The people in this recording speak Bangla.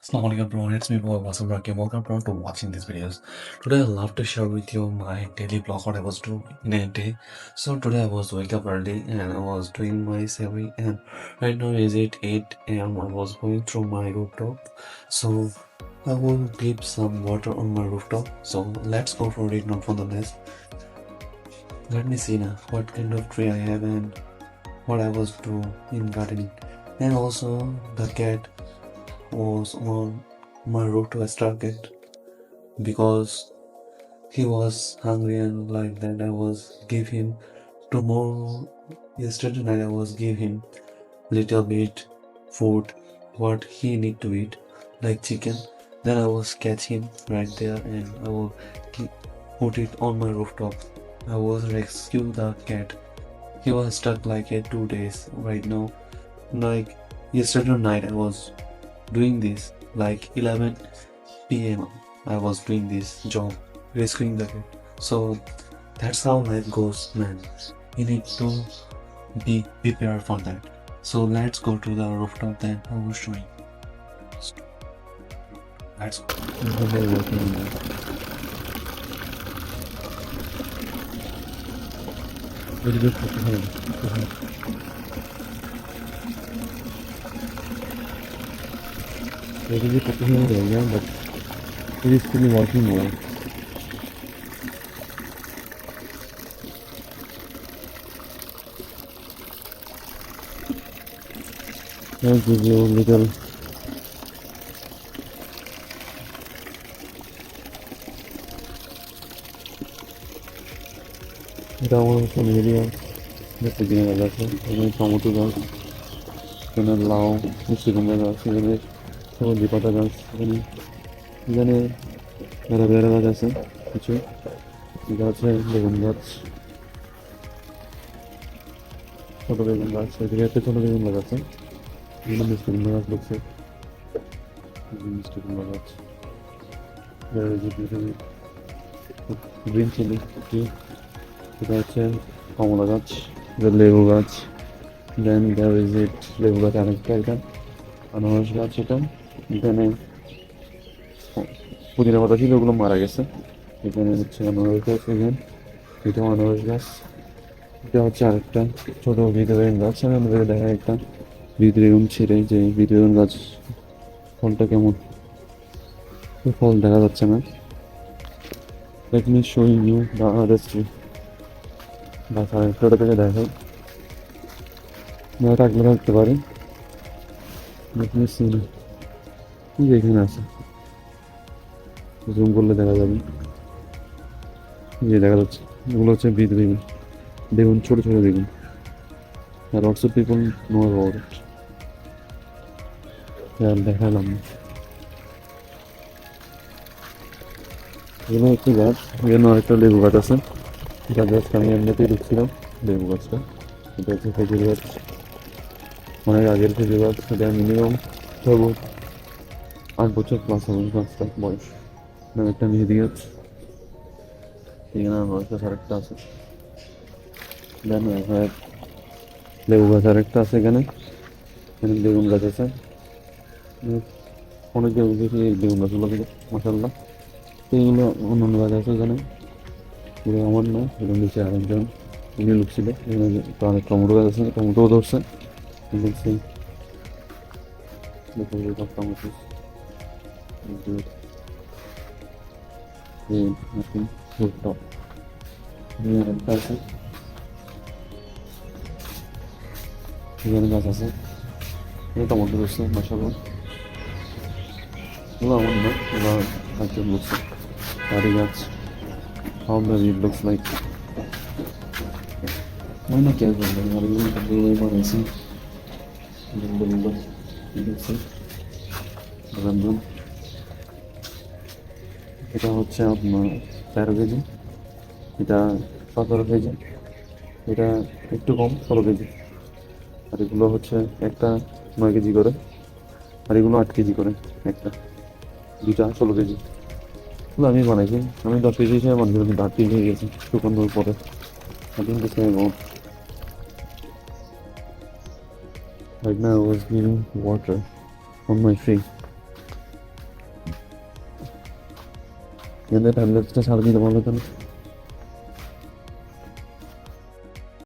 Assalamualaikum everyone, it's me boy Wasam Raki. Welcome everyone to watching these videos. Today I love to share with you my daily vlog what I was doing in a day. So today I was wake up early and I was doing my saving, and right now is it 8 a.m. I was going through my rooftop. So I will give some water on my rooftop. So let's go for it, not for the less. Let me see now what kind of tree I have and what I was doing in gardening. And also the cat was on my road to a Stargate because he was hungry, and like that I was give him tomorrow. Yesterday night I was give him little bit food what he need to eat, like chicken. Then I was catch him right there and I will put it on my rooftop. I was rescue the cat. He was stuck like 2 days right now. Like yesterday night I was doing this like 11 p.m. I was doing this job rescuing the cat. So that's how life goes, man. You need to be prepared for that. So let's go to the rooftop then. I was showing. Let's go. Very good. Very good, but it is still working well. I'll give you a little down some area. Just again, I got it. And then come to the can allow Michigan seখানে সবজি পাতা গাছ এখানে বেড়া গাছ আছে কিছু গাছে বেগুন গাছ ছোট বেগুন গাছ এদিকে একটা ছোট বেগুন গাছ আছে মিষ্টি কুমড়া গাছ লাগছে মিষ্টি কুমড়া গাছ গ্রিন চিলি এটা হচ্ছে কমলা গাছ লেবু গাছ দেন দেয়ার ইজ ইট লেবু গাছ আরেকটা এটা আনারস গাছ এটা এখানে পুদিনা পাতা ছিল ওগুলো মারা গেছে এখানে হচ্ছে আনারস গাছ এখানে এটা আনারস গাছ এটা হচ্ছে আরেকটা ছোট বিদ্যুৎ গাছ আমি আমাদের দেখা একটা বিদ্যুৎ ছিঁড়ে যে বিদ্যুৎ গাছ ফলটা কেমন ফল দেখা যাচ্ছে না Let me show you the other tree. গাছ আরেকটা থেকে দেখাই না রাখলে রাখতে পারি দেখি সিন এখানে আছে জুম করলে দেখা যাবে যে দেখা যাচ্ছে এগুলো হচ্ছে বেগুন ছোট ছোট বেগুন আর lots of people know about it দেখালাম এগুলো হচ্ছে গাছ এখানে আরেকটা লেবু গাছ আছে এটা গাছটা আমি এমনিতেই ঢুকছিলাম লেবু গাছটা এটা হচ্ছে খেজুর গাছ অনেক আগের খেজুর গাছ এটা মিনিমাম ধরবো 8 বছর প্লাস হবে গাছটা বয়স একটা মেহেদি গাছ এখানে আমার গাছ আরেকটা আছে দেন লেবু গাছ আরেকটা আছে এখানে বেগুন গাছ আছে অনেক বেগুন গাছগুলো মাসাল্লাহ এইগুলো অন্যান্য গাছ আছে এখানে এগুলো আমার না এগুলো নিচে আরেকজন উনি লোক ছিল অনেক টমেটো গাছ আছে টমেটোও ধরছে দেখছি টমেটো আছে এখানে গাছ আছে টমেটো ধরছে মাসাল্লাহ এগুলো আমার না এগুলো একজন বলছে কারি গাছ how does it looks like mana क्या कर रहे हैं हमारे लोग बंदे बनाएंगे बंदे দেখছে রঞ্জন এটা হচ্ছে আপনার 13 কেজি এটা 17 কেজি এটা একটু কম 16 কেজি আর এগুলো হচ্ছে একটা 9 কেজি করে আর এগুলো 8 কেজি করে একটা দুটা 16 কেজি আমি বানাইছি আমি 10 কেজি হিসেবে বানিয়েছি 8 কেজি হয়ে গেছে শুকানোর পরে I think the same amount. Right now I was giving water on my tree এদের টাইম ল্যাপসটা ছাড়া দিতে পারবে তো না।